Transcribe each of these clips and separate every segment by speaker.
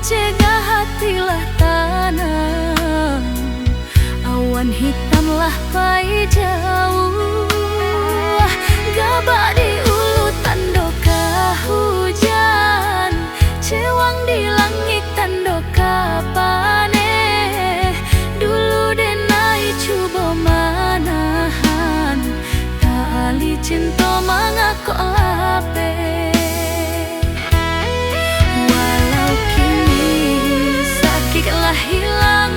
Speaker 1: cegah hatilah tanam, awan hitamlah pai jauh. Gabak di ulu tandoka hujan, cewang di langit tandoka paneh. Dulu denai cuba manahan, tali cinta mangakok lape. Walau kini sakitlah hilang,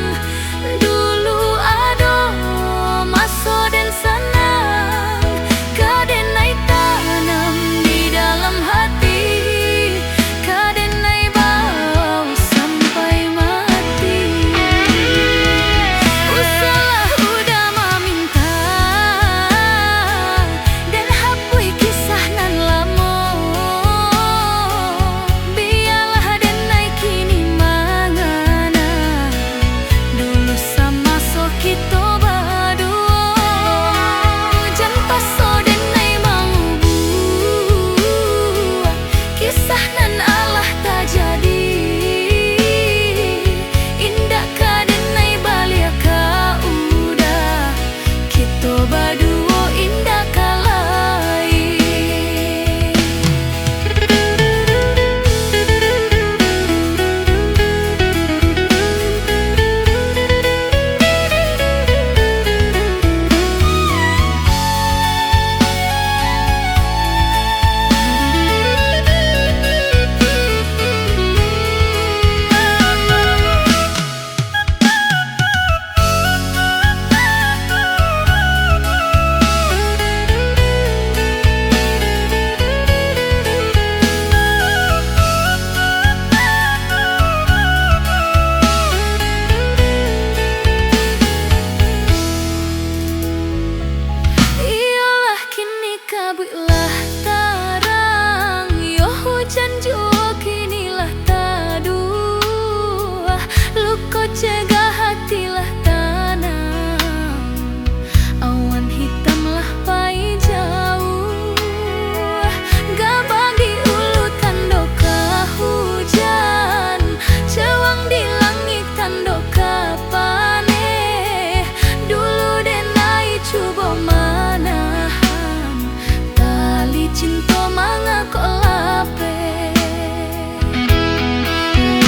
Speaker 1: dulu ado maso dan senang. Kadenai tanam di dalam hati, kadenai bau sampai mati. Usalah udah meminta dan hapui kisah nan lamo. Biarlah denai kini mangana, dulu sama so kita berdua. Jan paso denai mangubu, kisah nan Allah tak jadi. Indah kadenai balia ka udah, kita berdua indah kalai. Iyalah kini kabutlah tarang, yo hujan jua kinilah taduh. Luko cegah hatilah tanam, awan hitamlah pai jauh. Gabak di ulu tandoka hujan, cewang di langit tandoka paneh. Dulu denai cuba manahan, tali cinta mangakok lape.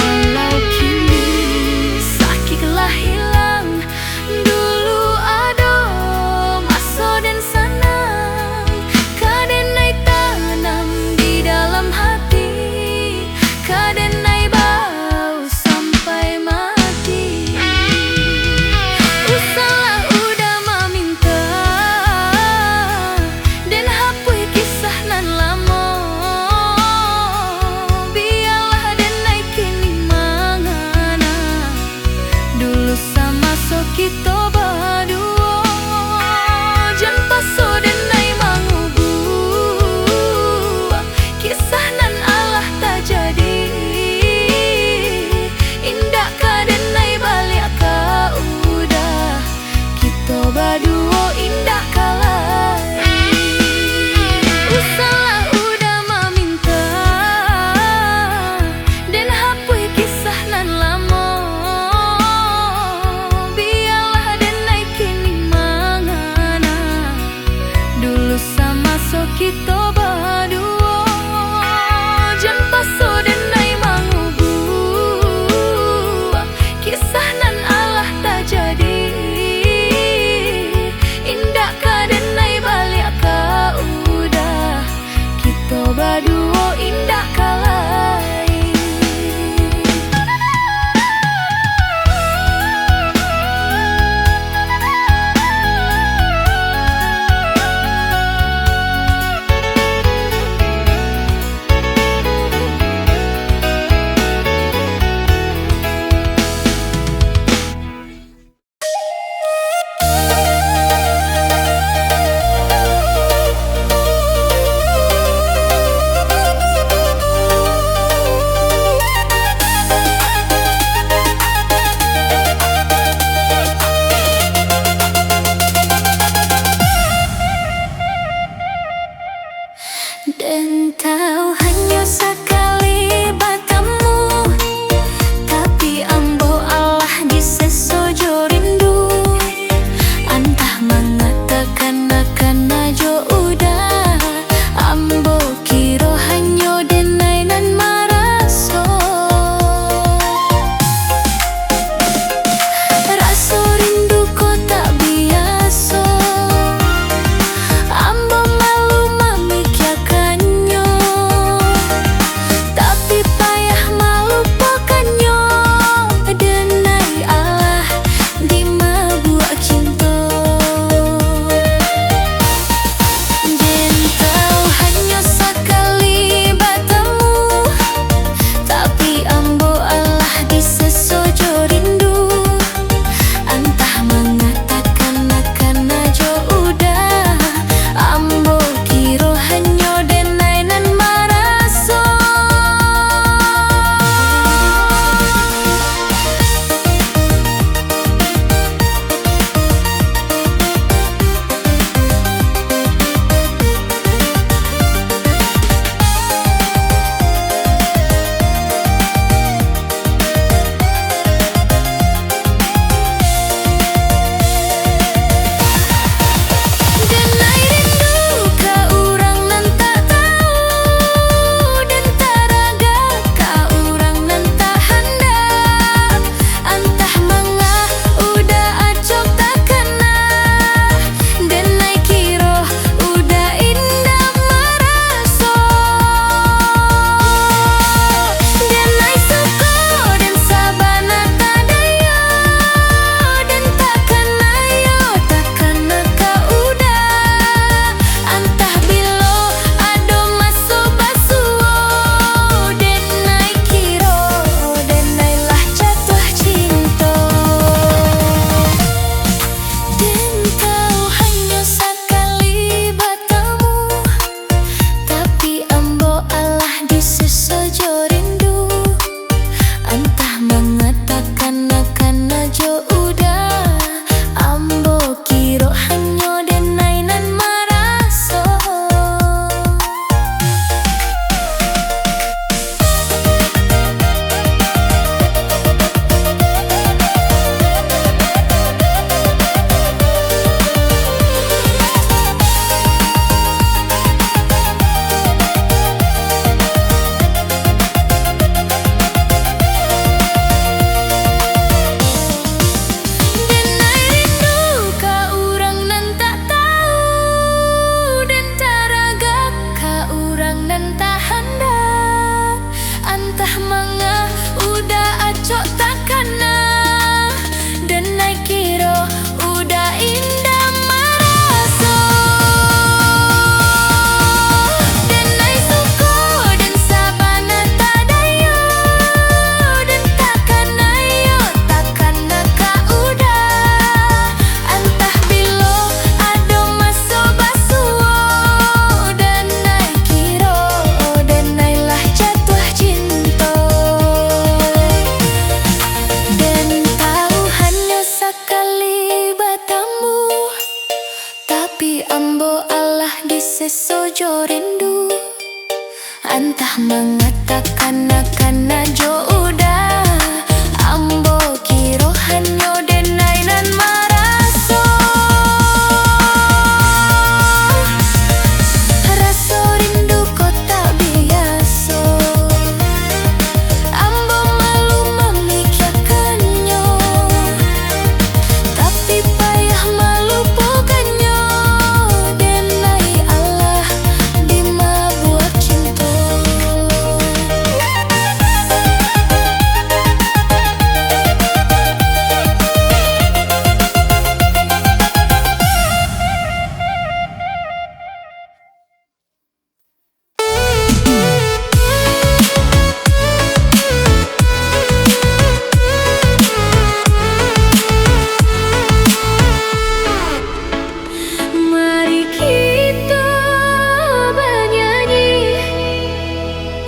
Speaker 1: Walau kini sakitlah hilang, dulu ado maso dan senang. Kadenai tanam di dalam hati, kadenai bau sampai mati. Usalah udah meminta dan hapui kisah nan lamo. Biarlah denai kini mangana, dulu sama so kita berdua. Jan paso denai mangubu, kisah nan Allah tak jadi. Indah kadenai balik ka udah, kita berdua indah kalai. Usalah udah meminta dan hapui kisah nan lamo. Biarlah denai kini mangana, dulu sama so kita berdua. Jan paso denai mangubu, kisah nan Allah tak jadi. Indah kadenai balik ka udah, kita berdua indah kalai. Dan tahu hanya sekali bertemu, Allah di sesojo rindu, entah mengatakan akan najo udah ambo kiro hanyo denai nan maraso. Raso rindu kok tak biaso, ambo malu memikirkannya, tapi payah malu bukannya. Denai Allah di mabuak cinta. Mari kita bernyanyi,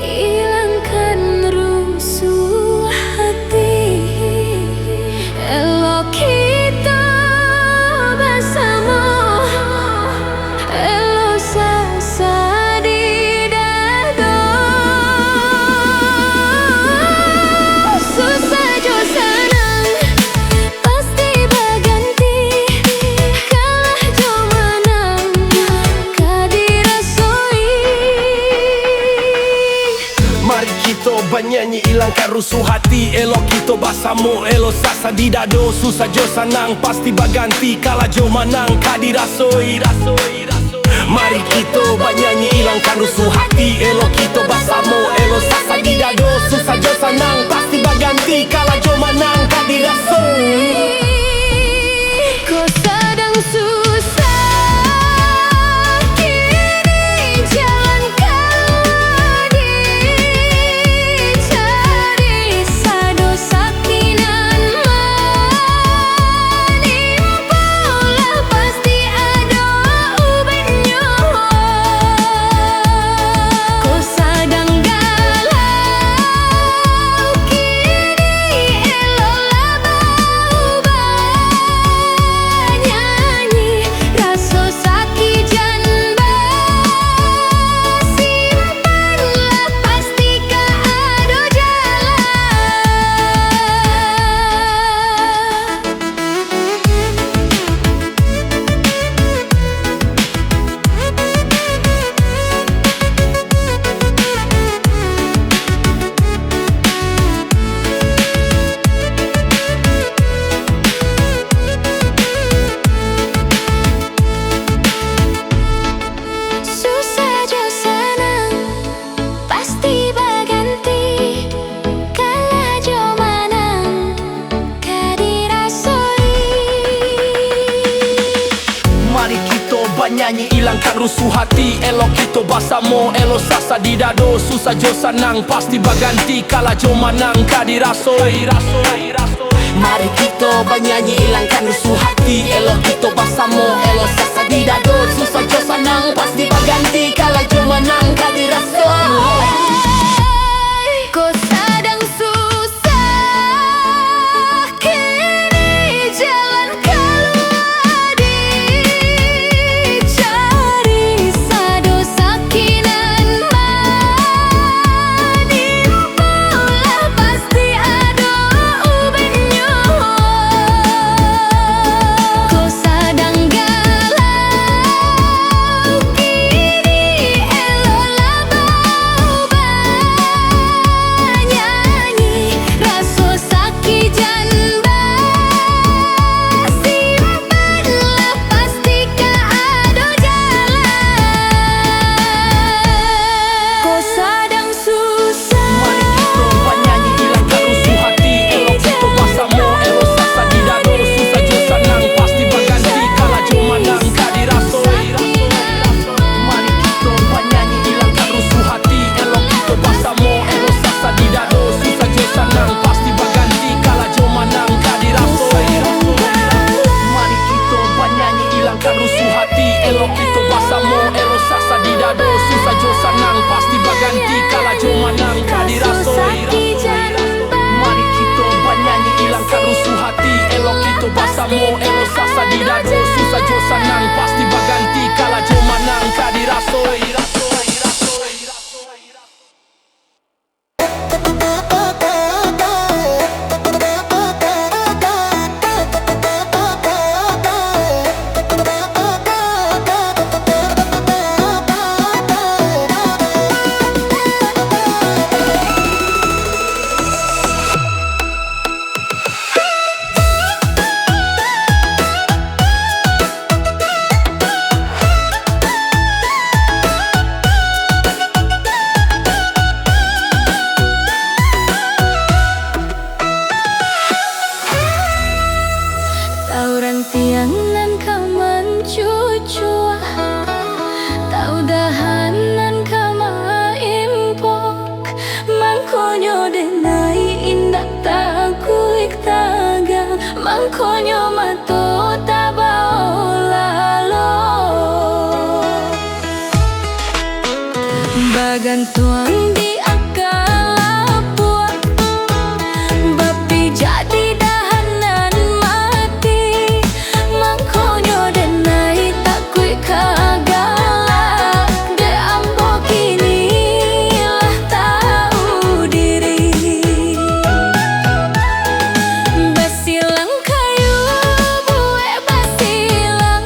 Speaker 1: hilangkan rusuh hati. Elok kita bersama, elok sasa di dada. Susah jo senang pasti berganti, kalah jo menang kadirasoi.
Speaker 2: Mari kita bernyanyi hilangkan rusuh hati. Elok kita bersama, elok sasa di dado. Susah jo senang pasti berganti, kalah jo menang kadirasoi. Mari kita bernyanyi hilangkan rusuh hati. Elok kita bersama, elok sasa di dado. Susah jo senang pasti berganti, kalah jo menang kadirasoi.
Speaker 1: Kau sedang susah, kini jalan keluar dicari. Sado sakinan menimpulah, pasti ada ubahnya. Kau sedang galau, kini eloklah berubah. Nyanyi rasa sakit jan simpanlah, pastikan ada susah jo senang pasti berganti, kalah jo menang kadirasoi.
Speaker 2: Mari kita bernyanyi hilangkan rusuh hati. Elok kita bersama, elok sasa di dado. Susah jo senang pasti berganti, kalah jo menang kadirasoi. Mari kita bernyanyi hilangkan rusuh hati. Elok kita bersama, elok sasa di dado. Susah jo senang pasti berganti, kalah jo menang kadirasoi.
Speaker 1: Kau sedang susah, kini jalan keluar dicari. Sado sakinan menimpulah, pasti ada ubahnya. Kau sedang galau, kini mangkonyo mato tabao lalo bagantuang di akal puak bapi jadi dahanan mati mangkonyo denai tak kui kagala de ambo kini lah tahu diri basilang kayu bue basilang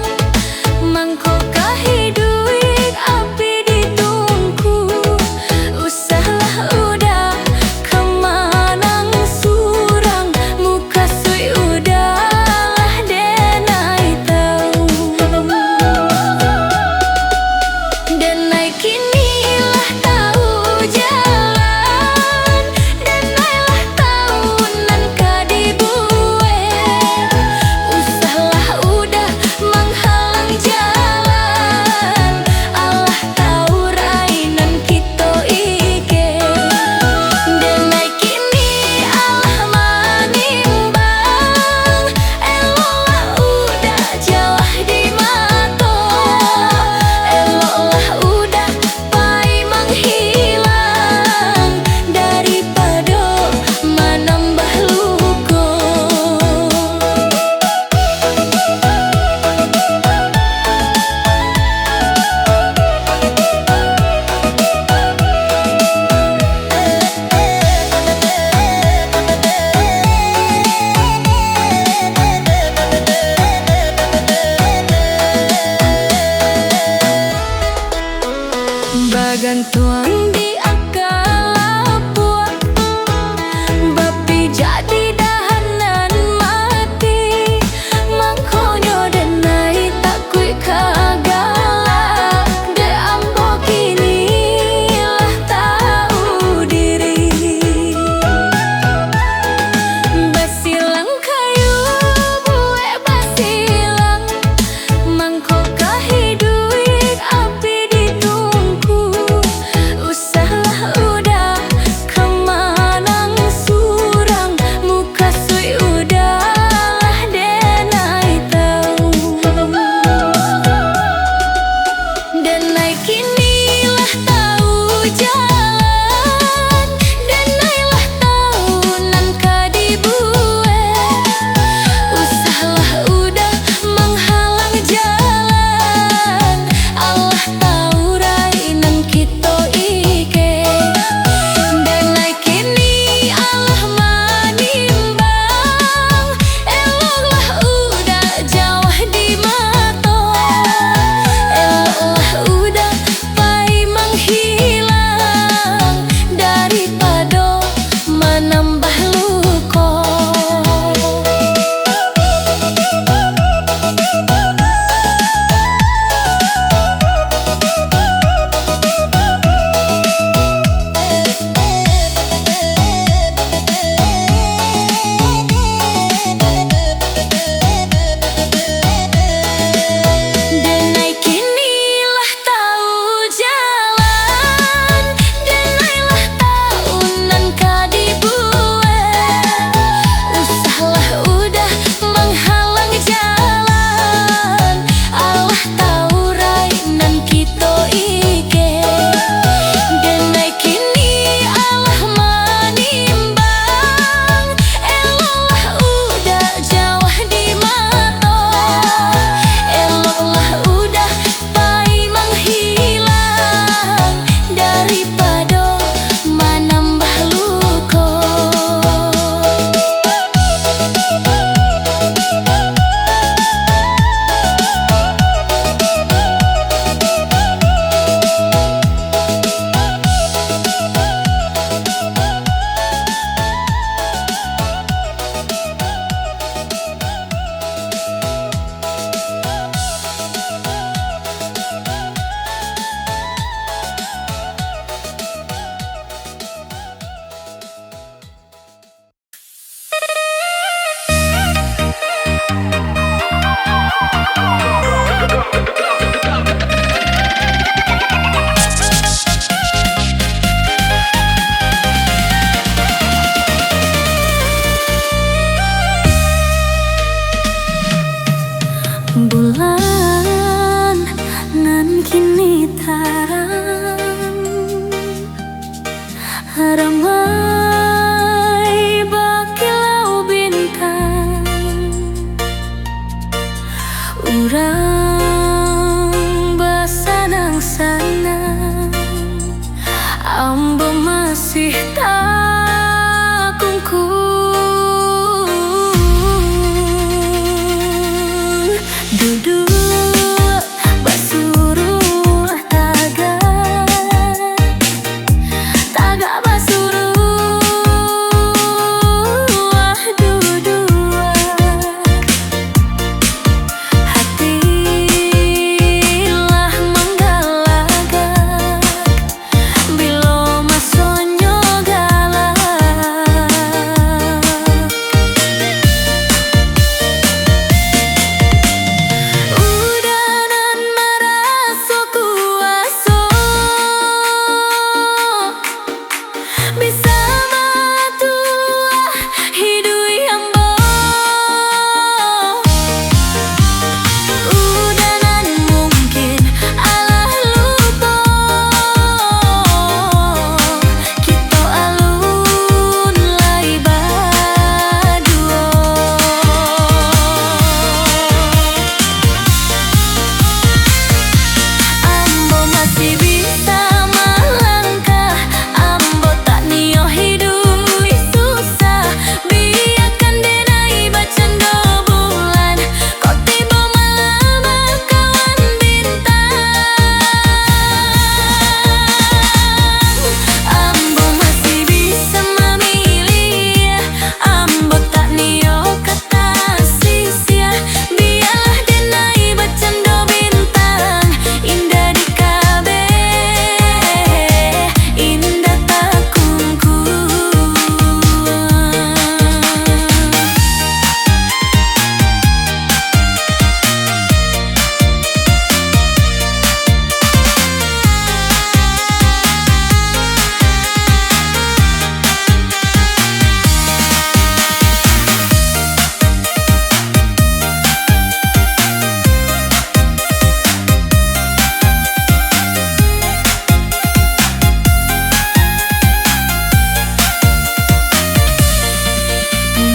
Speaker 1: mangko kahiduik api ditungku usahlah udah kemanang surang muka sui udahlah denai tahu denai kini lah tahu jalan denai lah tahu nan kadibue usahlah udah menghalang jalan Allah tahu rainan kita ike denai kini Allah manimbang eloklah udah jauh di mato eloklah udah pai menghilang daripada menambah luka bagantuang di akal puak bapi jadi dahanan mati mangkonyo denai tak kui kagala de ambo kini lah tahu diri basilang kayu bue basilang mangko kahiduik api ditungku usahlah udah kemanang surang muka sui udahlah denai tahu denai kini lah tahu jalan denai lah tahu nan kadibue usahlah udah menghalang jalan Allah tahu rainan kita ike denai kini Allah manimbang eloklah udah jauh di mato eloklah udah pai menghilang tarang Haramai bakilau bintang Urang basanang sanang Ambo masih takungkung Duduk basuruh taga Taga basuruh duduk Hatilah menggalagak Bilo masonyo galak Udanan maraso kuaso Bisa matua hidui ambo Udanan mungkin alah lupa Kito alun lai baduo Ambo masih bisa melangkah Ambo tak nio hidui susah Biarkan denai bacando bulan Kau tiba malam kawan bintang Ambo masih bisa memilih Ambo tak nio kata sia-sia Biarlah denai bacando bintang Indah di kabe Indah takungkung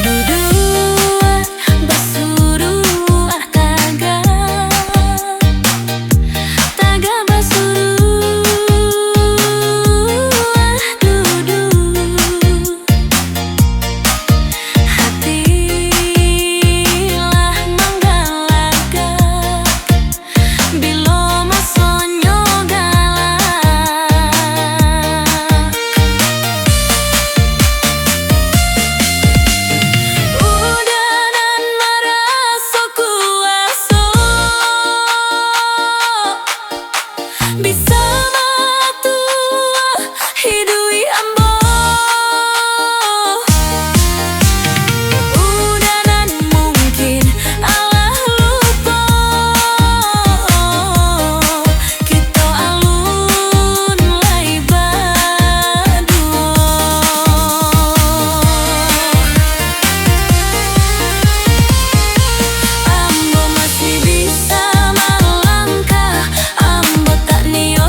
Speaker 1: Duduk basuruh taga Taga basuruh duduk Hatilah menggalagak Bilo masonyo galak Udanan maraso kuaso Bisa matua hidui ambo Udanan mungkin alah lupa Kito alun lai baduo Ambo masih bisa melangkah Ambo tak nio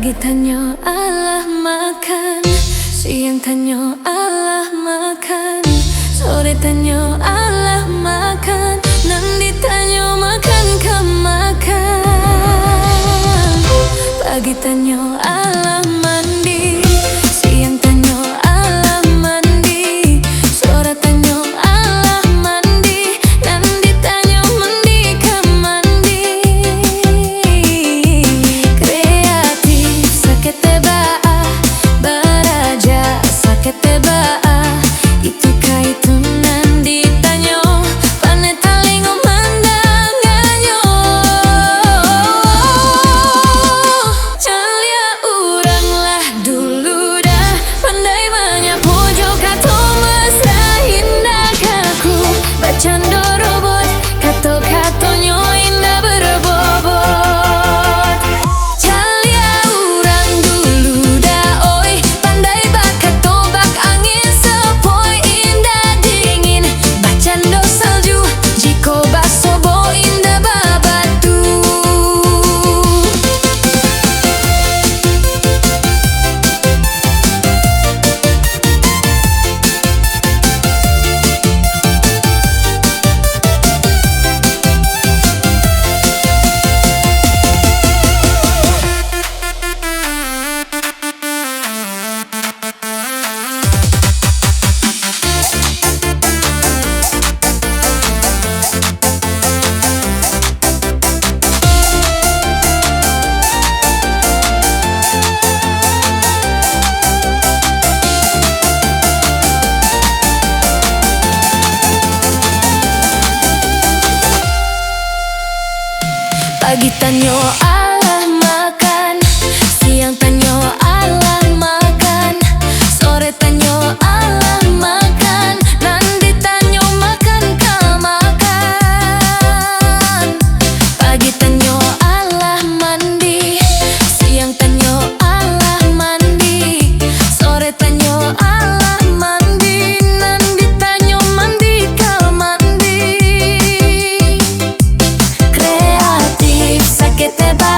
Speaker 1: Pagi tanya alah makan, siang tanya alah makan, sore tanya alah makan, nanti tanya makan ke makan. Pagi tanya alah mandi, siang tanya alah mandi, sore tanya alah mandi, nanti tanya mandi ke mandi. Kreatif sakit tebak, beraja sakit tebak, itu kaitu nanti tanya pane talingo mandanganyo. Calia urang lah dulu dah pandai banyak pojok kato mesra indah kaku, bacando robot kato-katonyo indah berbobot. Calia urang dulu dah oi pandai bakat tobak angin sepoi indah dingin, bacando salju jiko basobo indah babatu. Pagi tanyo alah makan, siang tanyo alah makan, sore tanyo alah makan, nanti tanyo makan ke makan. Pagi tanyo alah mandi, siang tanyo alah mandi, sore tanyo alah mandi, nanti tanyo mandi ke mandi. Kreatif sakit tebak,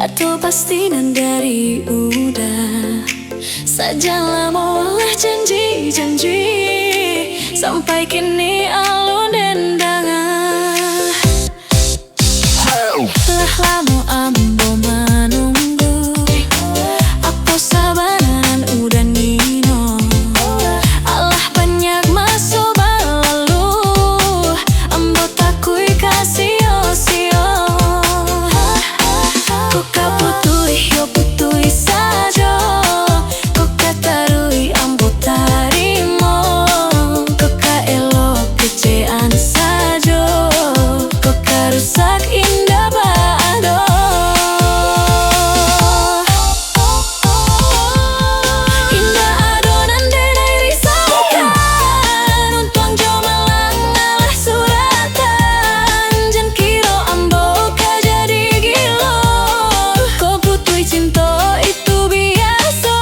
Speaker 1: Kata pasti nan dari udah sajalah molah janji-janji sampai kini alun dendangan. Lah lama ambo menunggu aku sabaran udah nino. Alah banyak masuk berlalu ambo takui kasih sio. Kok kaputui yo putui saja. Kok katarui ambo tarimo. Kok kaelok kecean saja. Kok karusak indah bado. Indah adonan denai risakan untuang jo malang ngalah suratan. Jan kiro ambo ka jadi gilo. Kok putui cinta itu biasa.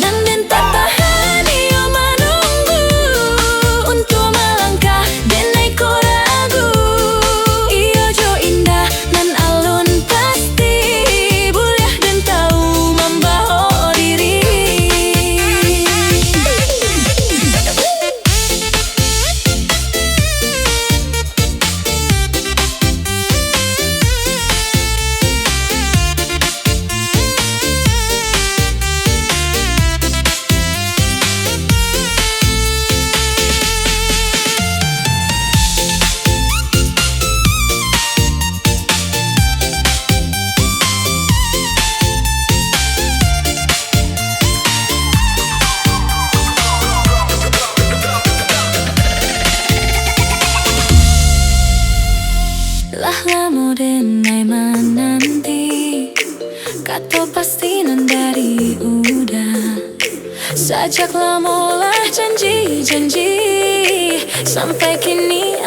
Speaker 1: Nanden tak tahan iyo menunggu untuk melangkah denai ko ragu. Iyo jo indah nan alun pasti buliah dan tahu membawa diri. Lah lama denai menanti kata pasti nan dari udah sajaklah molah janji-janji sampai kini